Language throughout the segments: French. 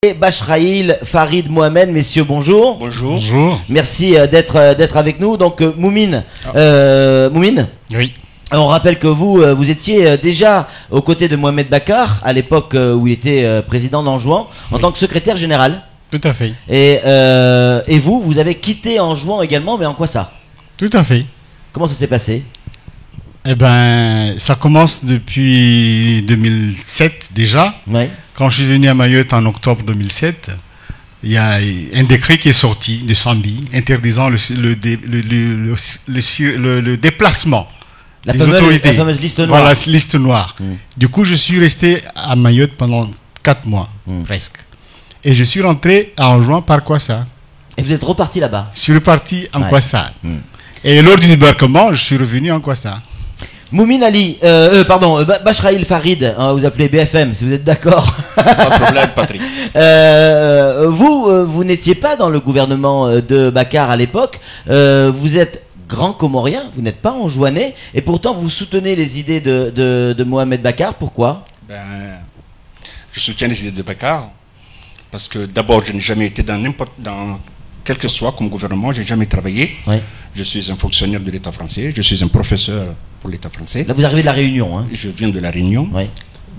Et Bachraïl, Farid, Mohamed, messieurs, bonjour. Bonjour. Bonjour. Merci d'être avec nous. Donc, Moumine, Moumine, Oui. on rappelle que vous étiez déjà aux côtés de Mohamed Bakar à l'époque où il était président d'Anjouan en tant que secrétaire général. Tout à fait. Et vous avez quitté Anjouan également, mais en quoi ça? Tout à fait. Comment ça s'est passé? Eh ben, ça commence depuis 2007 déjà. Oui. Quand je suis venu à Mayotte en octobre 2007, il y a un décret qui est sorti de Sambi interdisant le déplacement La des autorités. la fameuse liste noire. Voilà, liste noire. Du coup, je suis resté à Mayotte pendant 4 mois, presque. Et je suis rentré à Anjouan par Kwassa. Et vous êtes reparti là-bas? Je suis reparti en Ouais. Kwassa. Et lors du débarquement, je suis revenu en Kwassa. Moumine Ali, Bachraïl Farid, hein, vous appelez BFM, si vous êtes d'accord. Pas de problème, Patrick. Vous n'étiez pas dans le gouvernement de Bakar à l'époque. Vous êtes grand Comorien, vous n'êtes pas anjouanais, et pourtant vous soutenez les idées de Mohamed Bakar. Pourquoi? Je soutiens les idées de Bakar parce que d'abord, je n'ai jamais été dans quel que soit comme gouvernement, j'ai jamais travaillé. Ouais. Je suis un fonctionnaire de l'État français, je suis un professeur pour l'État français. Là, vous arrivez de la Réunion, hein? Je viens de la Réunion, Ouais.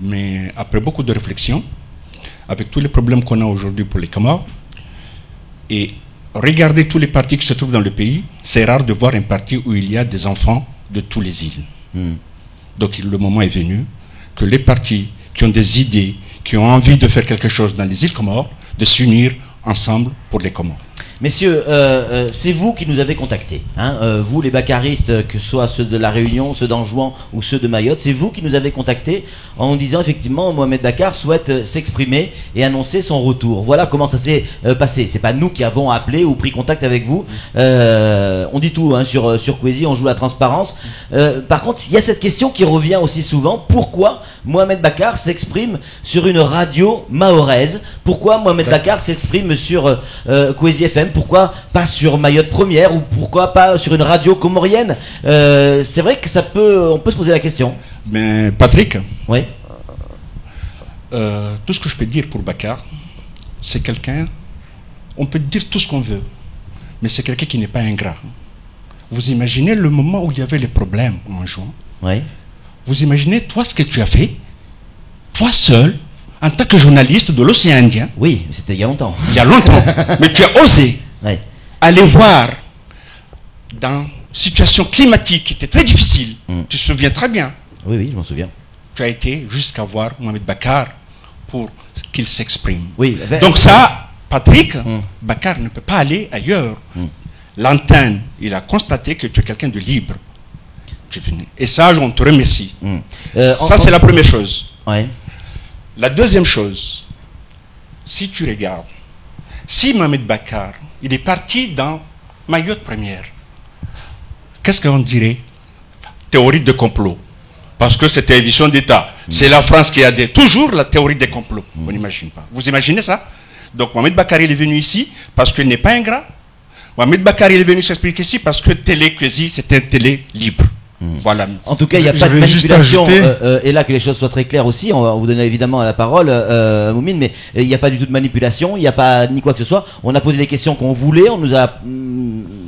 mais après beaucoup de réflexions, avec tous les problèmes qu'on a aujourd'hui pour les Comores, et regarder tous les partis qui se trouvent dans le pays, c'est rare de voir un parti où il y a des enfants de tous les îles. Donc le moment est venu que les partis qui ont des idées, qui ont envie de faire quelque chose dans les îles Comores, de s'unir ensemble pour les Comores. Messieurs, c'est vous qui nous avez contactés, hein, vous les bakaristes, que ce soit ceux de la Réunion, ceux d'Anjouan ou ceux de Mayotte, c'est vous qui nous avez contactés en nous disant effectivement Mohamed Bakar souhaite s'exprimer et annoncer son retour. Voilà comment ça s'est passé. C'est pas nous qui avons appelé ou pris contact avec vous. On dit tout, hein, sur Kwezi, on joue la transparence. Par contre, il y a cette question qui revient aussi souvent. Pourquoi Mohamed Bakar s'exprime sur une radio mahoraise? Pourquoi Mohamed Bakar s'exprime sur Kwezi FM? Pourquoi pas sur Mayotte Première, ou pourquoi pas sur une radio comorienne? C'est vrai que on peut se poser la question. Mais Patrick, Oui. tout ce que je peux dire pour Bakar, c'est quelqu'un, on peut dire tout ce qu'on veut, mais c'est quelqu'un qui n'est pas ingrat. Vous imaginez le moment où il y avait les problèmes en juin? Oui. Vous imaginez toi ce que tu as fait, toi seul, en tant que journaliste de l'océan Indien? Oui, c'était il y a longtemps. Il y a longtemps. Mais tu as osé Ouais. aller voir dans une situation climatique qui était très difficile. Tu te souviens très bien. Oui, oui, je m'en souviens. Tu as été jusqu'à voir Mohamed Bakar pour qu'il s'exprime. Oui. Donc ça, Patrick, Bakar ne peut pas aller ailleurs. L'antenne, il a constaté que tu es quelqu'un de libre. Et ça, on te remercie. Ça, c'est la première chose. Ouais. La deuxième chose, si tu regardes, si Mohamed Bakar, il est parti dans Mayotte Première, qu'est-ce qu'on dirait? Théorie de complot. Parce que c'est télévision d'État. C'est la France qui a toujours la théorie des complots. On n'imagine pas. Vous imaginez ça? Donc Mohamed Bakar, il est venu ici parce qu'il n'est pas ingrat. Mohamed Bakar, il est venu s'expliquer ici parce que Télé Kwezi, c'est un télé libre. Voilà. En tout cas, il n'y a Je pas de vais juste manipulation. ajouter- Et là, que les choses soient très claires aussi, on va vous donner évidemment la parole, Moumine, mais il n'y a pas du tout de manipulation, il n'y a pas ni quoi que ce soit. On a posé les questions qu'on voulait, on nous a,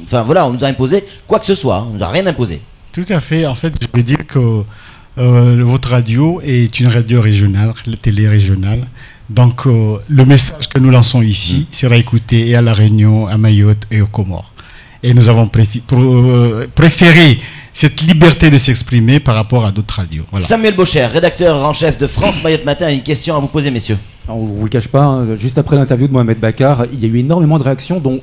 enfin voilà, on nous a imposé quoi que ce soit, hein, on nous a rien imposé. Tout à fait. En fait, je veux dire que votre radio est une radio régionale, télé régionale. Donc, le message que nous lançons ici sera écouté et à La Réunion, à Mayotte et aux Comores. Et nous avons préféré cette liberté de s'exprimer par rapport à d'autres radios. Voilà. Samuel Bocher, rédacteur en chef de France Mayotte Matin, a une question à vous poser, messieurs. Alors, on ne vous le cache pas, hein, juste après l'interview de Mohamed Bakar, il y a eu énormément de réactions, dont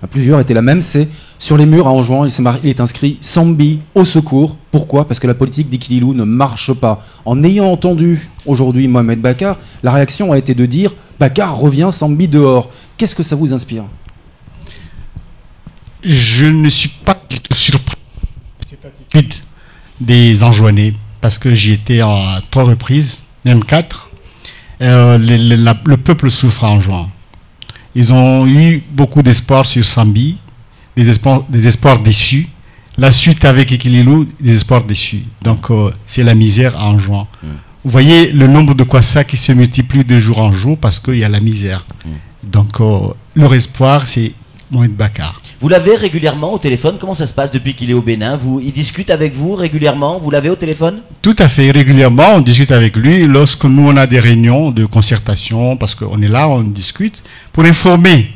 plusieurs étaient la même, c'est sur les murs à Anjouan, il est inscrit Sambi au secours. Pourquoi? Parce que la politique d'Ikililou ne marche pas. En ayant entendu aujourd'hui Mohamed Bakar, la réaction a été de dire Bakar revient, Sambi dehors. Qu'est-ce que ça vous inspire? Je ne suis pas du tout surpris de cette attitude des Anjouanais, parce que j'y étais à 3 reprises, même 4. Le peuple souffre à Anjouan. Ils ont eu beaucoup d'espoir sur Sambi, des espoirs déçus. La suite avec Ikililou, des espoirs déçus. Donc c'est la misère à Anjouan. vous voyez le nombre de Kwassa qui se multiplie de jour en jour parce qu'il y a la misère. Donc, leur espoir, c'est Mohamed Bakar. Vous l'avez régulièrement au téléphone? Comment ça se passe depuis qu'il est au Bénin? Il discute avec vous régulièrement? Vous l'avez au téléphone? Tout à fait. Régulièrement, on discute avec lui. Lorsque nous, on a des réunions de concertation, parce qu'on est là, on discute, pour informer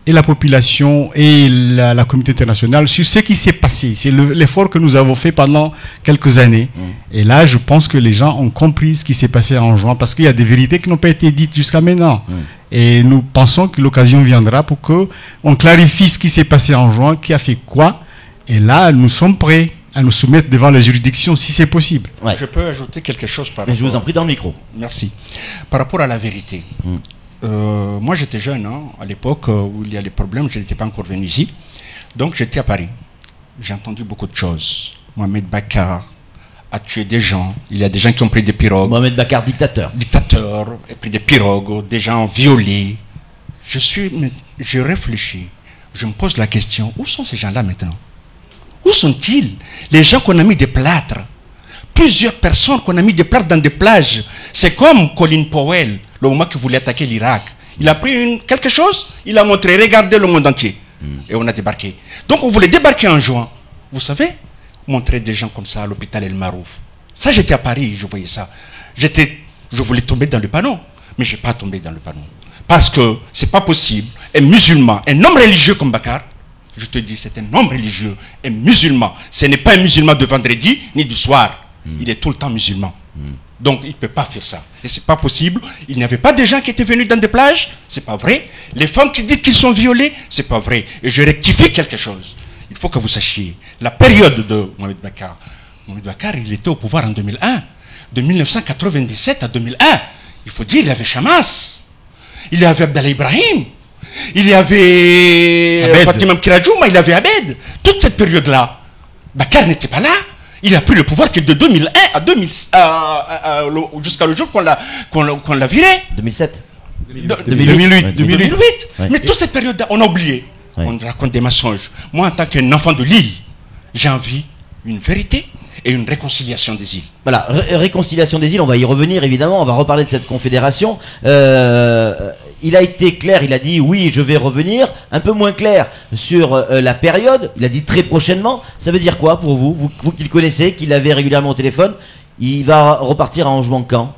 et la population et la communauté internationale sur ce qui s'est passé. C'est l'effort que nous avons fait pendant quelques années. Et là, je pense que les gens ont compris ce qui s'est passé en juin, parce qu'il y a des vérités qui n'ont pas été dites jusqu'à maintenant. Et nous pensons que l'occasion viendra pour que on clarifie ce qui s'est passé en juin, qui a fait quoi. Et là, nous sommes prêts à nous soumettre devant les juridictions si c'est possible. Je peux ajouter quelque chose par rapport... Je vous en prie, dans le micro. Merci. Par rapport à la vérité. Moi, j'étais jeune, à l'époque où il y a les problèmes, je n'étais pas encore venu ici. Donc, j'étais à Paris. J'ai entendu beaucoup de choses. Mohamed Bakar a tué des gens. Il y a des gens qui ont pris des pirogues. Mohamed Bakar, dictateur. Dictateur, a pris des pirogues, des gens violés. Je réfléchis. Je me pose la question, où sont ces gens-là maintenant? Où sont-ils? Les gens qu'on a mis des plâtres. Plusieurs personnes qu'on a mis des plâtres dans des plages. C'est comme Colin Powell, le moment qu'il voulait attaquer l'Irak. Il a pris quelque chose, il a montré, regardez le monde entier. Et on a débarqué. Donc on voulait débarquer en juin. Vous savez, montrer des gens comme ça à l'hôpital El Marouf. Ça, j'étais à Paris, je voyais ça. Je voulais tomber dans le panneau, mais je n'ai pas tombé dans le panneau. Parce que c'est pas possible. Un musulman, un homme religieux comme Bakar, je te dis, c'est un homme religieux, un musulman. Ce n'est pas un musulman de vendredi ni du soir. Il est tout le temps musulman. Donc il ne peut pas faire ça. Et c'est pas possible. Il n'y avait pas de gens qui étaient venus dans des plages. C'est pas vrai. Les femmes qui disent qu'ils sont violées, c'est pas vrai. Et je rectifie quelque chose. Il faut que vous sachiez. La période de Mohamed Bakar. Mohamed Bakar, il était au pouvoir en 2001. De 1997 à 2001. Il faut dire, il y avait Chamas. Il y avait Abdallah Ibrahim. Il y avait Fatima Mkirajouma. Il y avait Abed. Toute cette période-là, Bakar n'était pas là. Il a pris le pouvoir que de 2001 à jusqu'à le jour qu'on l'a viré. 2007. 2008. Mais toute cette période-là, on a oublié. On raconte des mensonges. Moi, en tant qu'un enfant de l'île, j'ai envie d'une vérité et une réconciliation des îles. Voilà, réconciliation des îles, on va y revenir évidemment, on va reparler de cette confédération. Il a été clair, il a dit oui, je vais revenir, un peu moins clair sur la période, il a dit très prochainement. Ça veut dire quoi pour vous, vous qui le connaissez, qui l'avez régulièrement au téléphone? Il va repartir en juin quand?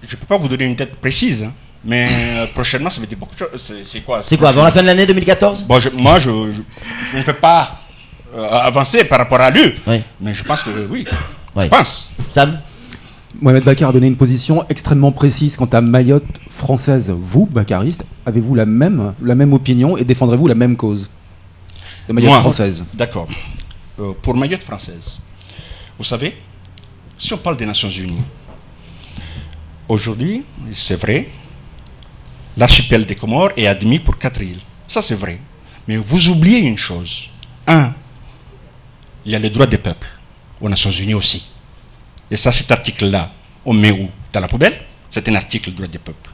Je ne peux pas vous donner une date précise, mais prochainement ça veut dire beaucoup de choses. C'est quoi? C'est quoi, avant la fin de l'année 2014? Bon, moi je ne peux pas avancer par rapport à lui, mais je pense que oui. Je pense. Sam? Mohamed Bakar a donné une position extrêmement précise quant à Mayotte française. Vous, Bakariste, avez-vous la même opinion et défendrez-vous la même cause de Mayotte française? D'accord. Pour Mayotte française, vous savez, si on parle des Nations Unies, aujourd'hui, c'est vrai, l'archipel des Comores est admis pour 4 îles. Ça, c'est vrai. Mais vous oubliez une chose. Il y a les droits des peuples aux Nations Unies aussi. Et ça, cet article-là, on met où? Dans la poubelle? C'est un article droit des peuples.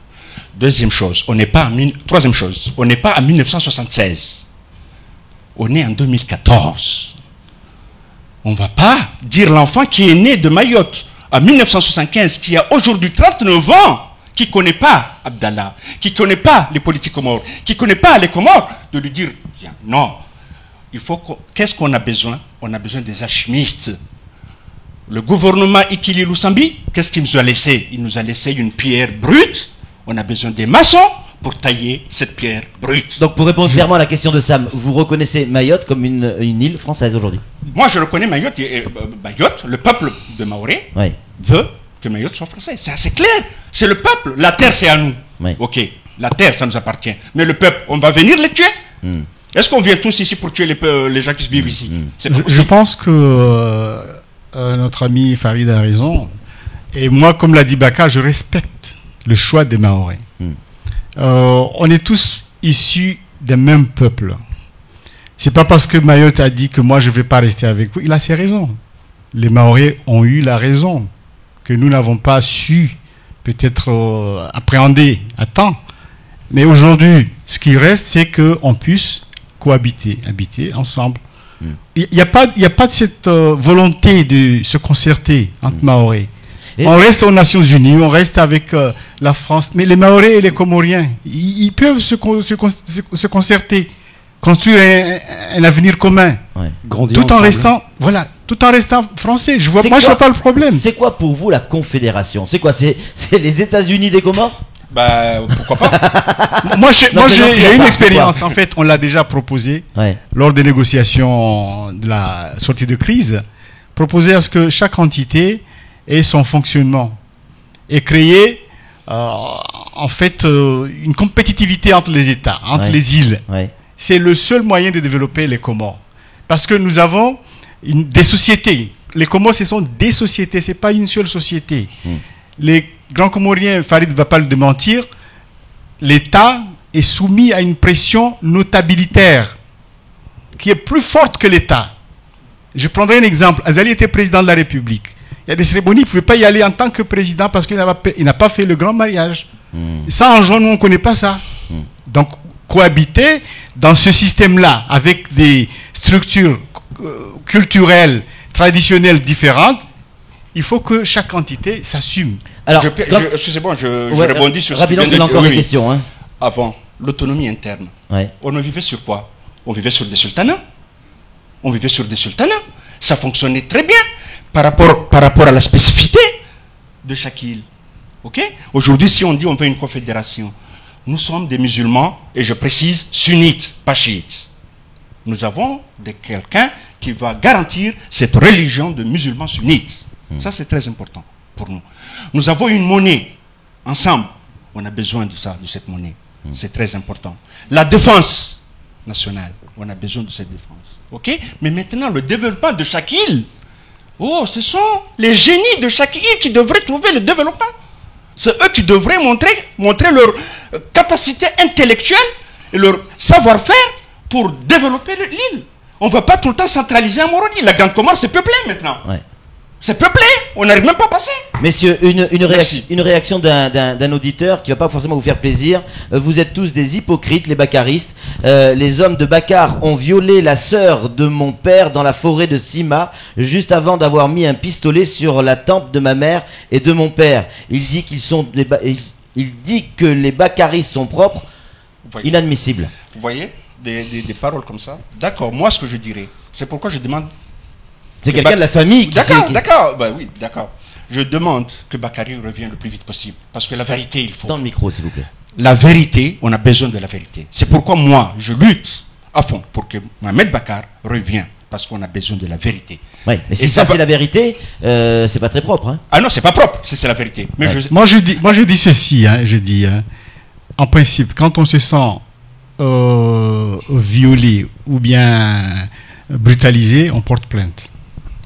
Troisième chose, on n'est pas en 1976. On est en 2014. On ne va pas dire l'enfant qui est né de Mayotte en 1975, qui a aujourd'hui 39 ans, qui ne connaît pas Abdallah, qui ne connaît pas les politiques comores, qui ne connaît pas les Comores, de lui dire, tiens, non. Qu'est-ce qu'on a besoin? On a besoin des alchimistes. Le gouvernement Ikili Lusambi, qu'est-ce qu'il nous a laissé? Il nous a laissé une pierre brute. On a besoin des maçons pour tailler cette pierre brute. Donc pour répondre clairement à la question de Sam, vous reconnaissez Mayotte comme une île française aujourd'hui? Moi je reconnais Mayotte. Mayotte, le peuple de Maoré veut que Mayotte soit français. C'est assez clair. C'est le peuple. La terre c'est à nous. Ok, la terre ça nous appartient. Mais le peuple, on va venir les tuer? Est-ce qu'on vient tous ici pour tuer les gens qui vivent ici? Je pense que notre ami Farid a raison. Et moi, comme l'a dit Bakar, je respecte le choix des Mahorais. On est tous issus d'un même peuple. C'est pas parce que Mayotte a dit que moi je vais pas rester avec vous. Il a ses raisons. Les Mahorais ont eu la raison que nous n'avons pas su peut-être appréhender à temps. Mais aujourd'hui, ce qui reste, c'est qu'on puisse cohabiter, habiter ensemble. Il n'y a pas de cette volonté de se concerter entre Mahorais. Et- On reste aux Nations Unies, on reste avec la France. Mais les Mahorais et les Comoriens, ils peuvent se concerter, construire un avenir commun, Ouais. Grandir tout en ensemble. restant, voilà, tout en restant français. Je C'est vois quoi- pas le problème. C'est quoi pour vous la confédération? C'est quoi? C'est les États-Unis des Comores? Bah, pourquoi pas? Moi, Non, mais j'ai non, une c'est expérience. En fait, on l'a déjà proposé Ouais. lors des négociations de la sortie de crise. Proposer à ce que chaque entité ait son fonctionnement et créer, en fait, une compétitivité entre les États, entre Ouais. les îles. Ouais. C'est le seul moyen de développer les Comores. Parce que nous avons des sociétés. Les Comores, ce sont des sociétés, c'est pas une seule société. Les grands Comoriens, Farid ne va pas le démentir, l'État est soumis à une pression notabilitaire qui est plus forte que l'État. Je prendrai un exemple. Azali était président de la République. Il y a des cérémonies, il ne pouvait pas y aller en tant que président parce qu'il n'a pas fait le grand mariage. Ça, en juin, nous, on ne connaît pas ça. Donc, cohabiter dans ce système-là avec des structures culturelles, traditionnelles différentes, il faut que chaque entité s'assume. Alors, Excusez-moi, je Ouais, rebondis sur ce que rapidement, vient il y a de encore oui, des oui. questions. Hein. Avant, l'autonomie interne. Ouais. On vivait sur quoi? On vivait sur des sultanats. On vivait sur des sultanats. Ça fonctionnait très bien par rapport à la spécificité de chaque île. Ok? Aujourd'hui, si on dit on veut une confédération, nous sommes des musulmans, et je précise sunnites, pas chiites. Nous avons quelqu'un qui va garantir cette religion de musulmans sunnites. Ça, c'est très important pour nous. Nous avons une monnaie ensemble. On a besoin de ça, de cette monnaie. C'est très important. La défense nationale, on a besoin de cette défense. Ok? Mais maintenant, le développement de chaque île, oh, ce sont les génies de chaque île qui devraient trouver le développement. C'est eux qui devraient montrer leur capacité intellectuelle et leur savoir-faire pour développer l'île. On ne va pas tout le temps centraliser à Moroni. La Grande Comore, c'est peuplé maintenant. Ouais. C'est peuplé. On n'arrive même pas à passer. Messieurs, Merci. une réaction d'un auditeur qui va pas forcément vous faire plaisir. Vous êtes tous des hypocrites, les bakaristes. Les hommes de Bakar ont violé la sœur de mon père dans la forêt de Sima, juste avant d'avoir mis un pistolet sur la tempe de ma mère et de mon père. Il dit il dit que les bakaristes sont propres. Vous voyez, Inadmissible. vous voyez des paroles comme ça. D'accord, moi ce que je dirais, c'est pourquoi je demande... C'est quelqu'un de la famille qui D'accord, qui- d'accord, bah oui, d'accord. Je demande que Bakary revienne le plus vite possible. Parce que la vérité, il faut. Dans le micro, s'il vous plaît. La vérité, on a besoin de la vérité. C'est pourquoi moi, je lutte à fond pour que Mohamed Bakar revienne. Parce qu'on a besoin de la vérité. Ouais, mais si Et ça, ça c'est va- la vérité, c'est pas très propre. Hein. Ah non, c'est pas propre, c'est la vérité. Mais Ouais. je... Moi, je dis ceci, hein, je dis, hein, en principe, quand on se sent violé ou bien brutalisé, on porte plainte.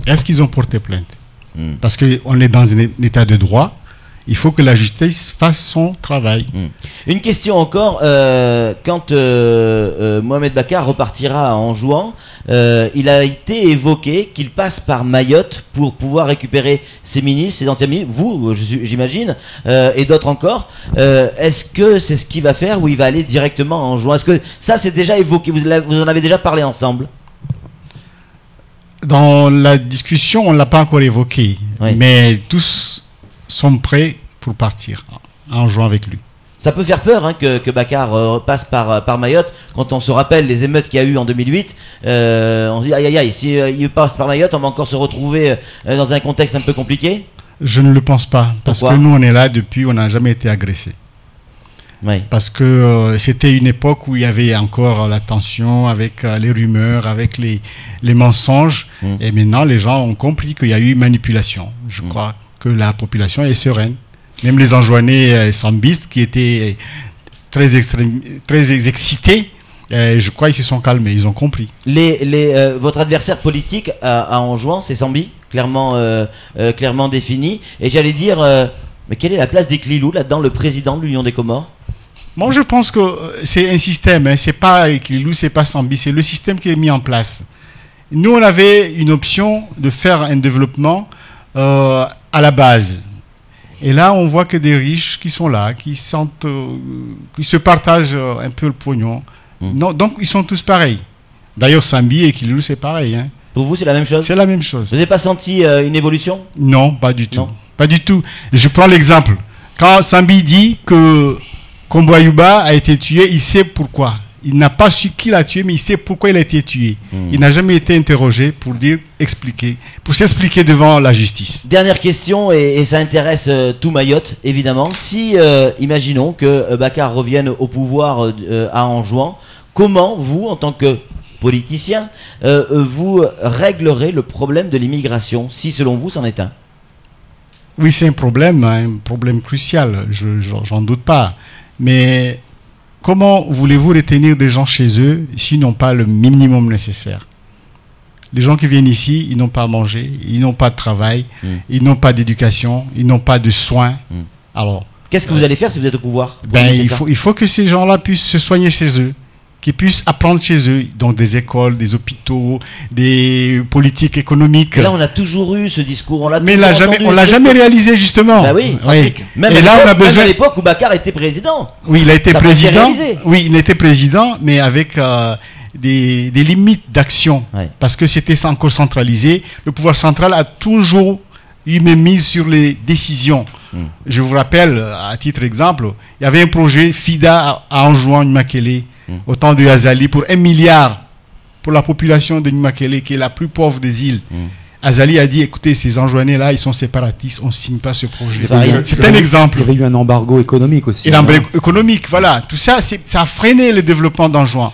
Est-ce qu'ils ont porté plainte? Parce qu'on est dans un état de droit, il faut que la justice fasse son travail. Une question encore, quand Mohamed Bakar repartira en jouant, il a été évoqué qu'il passe par Mayotte pour pouvoir récupérer ses ministres, ses anciens ministres, vous j'imagine, et d'autres encore. Est-ce que c'est ce qu'il va faire ou il va aller directement en jouant? Est-ce que ça c'est déjà évoqué, vous en avez déjà parlé ensemble? Dans la discussion, on ne l'a pas encore évoqué, Oui. mais tous sont prêts pour partir en jouant avec lui. Ça peut faire peur hein, que Bakar passe par Mayotte. Quand on se rappelle les émeutes qu'il y a eu en 2008, on se dit aïe aïe aïe, si il passe par Mayotte, on va encore se retrouver dans un contexte un peu compliqué. Je ne le pense pas, parce Pourquoi? que nous, on est là depuis, on n'a jamais été agressé. Oui. Parce que c'était une époque où il y avait encore la tension avec les rumeurs, avec les mensonges. Et maintenant, les gens ont compris qu'il y a eu manipulation. Je crois que la population est sereine. Même les enjoignés sambistes qui étaient très excités, je crois qu'ils se sont calmés, ils ont compris. Votre adversaire politique à Anjouan, c'est Sambi, clairement défini. Et j'allais dire, mais quelle est la place des Klilou là-dedans, le président de l'Union des Comores? Moi, je pense que c'est un système. Hein, c'est pas Ekilou, c'est pas Sambi, c'est le système qui est mis en place. Nous, on avait une option de faire un développement à la base. Et là, on voit que des riches qui sont là, qui se partagent un peu le pognon. Non, donc, ils sont tous pareils. D'ailleurs, Sambi et Ekilou, c'est pareil. Hein. Pour vous, c'est la même chose? C'est la même chose. Vous n'avez pas senti une évolution? Non, pas du tout. Non. Pas du tout. Je prends l'exemple. Quand Sambi dit que Kombo-Ayuba a été tué, il sait pourquoi. Il n'a pas su qui l'a tué, mais il sait pourquoi il a été tué. Il n'a jamais été interrogé pour s'expliquer devant la justice. Dernière question, et ça intéresse tout Mayotte, évidemment. Si, imaginons que Bakar revienne au pouvoir à Anjouan, comment vous, en tant que politicien, vous réglerez le problème de l'immigration, si selon vous c'en est un? Oui, c'est un problème crucial, j'en doute pas. Mais comment voulez-vous retenir des gens chez eux s'ils n'ont pas le minimum nécessaire? Les gens qui viennent ici, ils n'ont pas à manger, ils n'ont pas de travail, ils n'ont pas d'éducation, ils n'ont pas de soins. Alors, qu'est-ce que vous allez faire si vous êtes au pouvoir? Il faut que ces gens-là puissent se soigner chez eux, qu'ils puissent apprendre chez eux, donc des écoles, des hôpitaux, des politiques économiques. Et là, on a toujours eu ce discours. On l'a jamais réalisé, justement. Bah oui. Même à l'époque où Bakar était président. Oui, il a été président. Oui, il était président, mais avec des limites d'action. Ouais. Parce que c'était encore centralisé. Le pouvoir central a toujours eu une mise sur les décisions. Je vous rappelle, à titre d'exemple, il y avait un projet FIDA à Anjouan-Nimakele, au temps de Azali, pour 1 milliard pour la population de Nimakele, qui est la plus pauvre des îles. Azali a dit, écoutez, ces Anjouanais-là, ils sont séparatistes, on ne signe pas ce projet. C'est un exemple. Il y avait eu un embargo économique aussi. Et l'embargo économique, voilà. Tout ça, ça a freiné le développement d'Anjouan.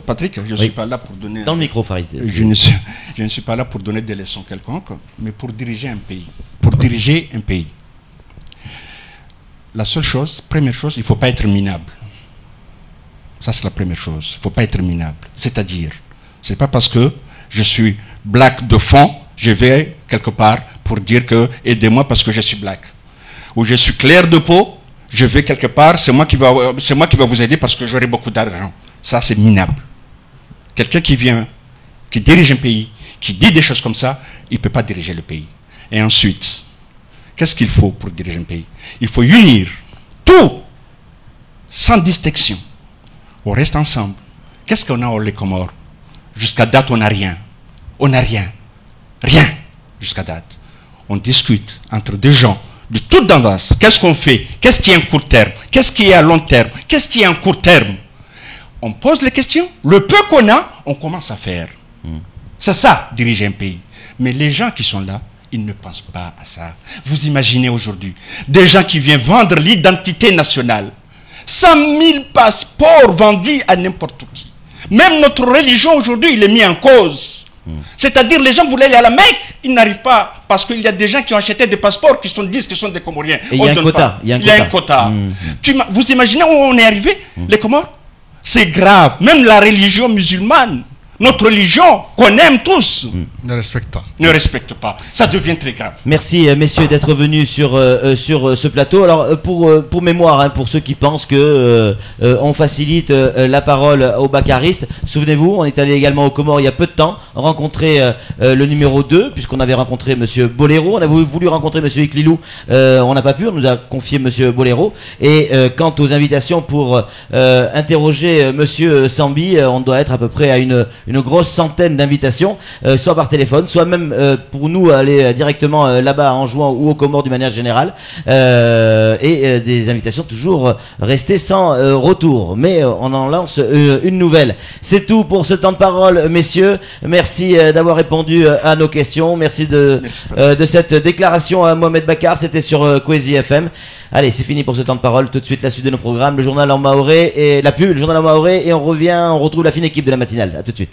Patrick, je ne suis pas là pour donner... Dans le micro, Farid. Je ne suis pas là pour donner des leçons quelconques, mais pour diriger un pays. Pour diriger un pays. La seule chose, première chose, il ne faut pas être minable. Ça, c'est la première chose. Il ne faut pas être minable. C'est-à-dire, ce n'est pas parce que je suis black de fond, je vais quelque part pour dire que aidez-moi parce que je suis black. Ou je suis clair de peau, je vais quelque part, c'est moi qui va vous aider parce que j'aurai beaucoup d'argent. Ça, c'est minable. Quelqu'un qui vient, qui dirige un pays, qui dit des choses comme ça, il ne peut pas diriger le pays. Et ensuite, qu'est-ce qu'il faut pour diriger un pays? Il faut unir tout, sans distinction. On reste ensemble. Qu'est-ce qu'on a les Comores? Jusqu'à date, on n'a rien. On n'a rien. Rien. Jusqu'à date. On discute entre des gens de toute tendance. Qu'est-ce qu'on fait? Qu'est-ce qui est à court terme? Qu'est-ce qui est à long terme? Qu'est-ce qui est à court terme? On pose les questions. Le peu qu'on a, on commence à faire. C'est ça, diriger un pays. Mais les gens qui sont là, ils ne pensent pas à ça. Vous imaginez aujourd'hui des gens qui viennent vendre l'identité nationale. 100 000 passeports vendus à n'importe qui. Même notre religion aujourd'hui, il est mis en cause. C'est-à-dire, les gens voulaient aller à la Mecque, ils n'arrivent pas, parce qu'il y a des gens qui ont acheté des passeports qui disent qu'ils sont des Comoriens. Il y a un quota. Vous imaginez où on est arrivé, les Comores? C'est grave. Même la religion musulmane, notre religion qu'on aime tous, ne respecte pas. Ne respecte pas. Ça devient très grave. Merci messieurs d'être venus sur ce plateau. Alors pour mémoire, hein, pour ceux qui pensent que on facilite la parole aux bakaristes, souvenez-vous, on est allé également aux Comores il y a peu de temps, rencontrer le numéro 2, puisqu'on avait rencontré monsieur Boléro, on a voulu rencontrer monsieur Iklilou, on n'a pas pu, on nous a confié monsieur Boléro, et quant aux invitations pour interroger monsieur Sambi, on doit être à peu près à une grosse centaine d'invitations, soit par téléphone, soit même pour nous aller directement là-bas à Anjouan ou aux Comores d'une manière générale, et des invitations toujours restées sans retour. Mais on en lance une nouvelle. C'est tout pour ce temps de parole, messieurs. Merci d'avoir répondu à nos questions. Merci de cette déclaration à Mohamed Bakar. C'était sur Kwezi FM. Allez, c'est fini pour ce temps de parole. Tout de suite, la suite de nos programmes, le journal en maoré et la pub, le journal en maoré, et on retrouve la fine équipe de la matinale. À tout de suite.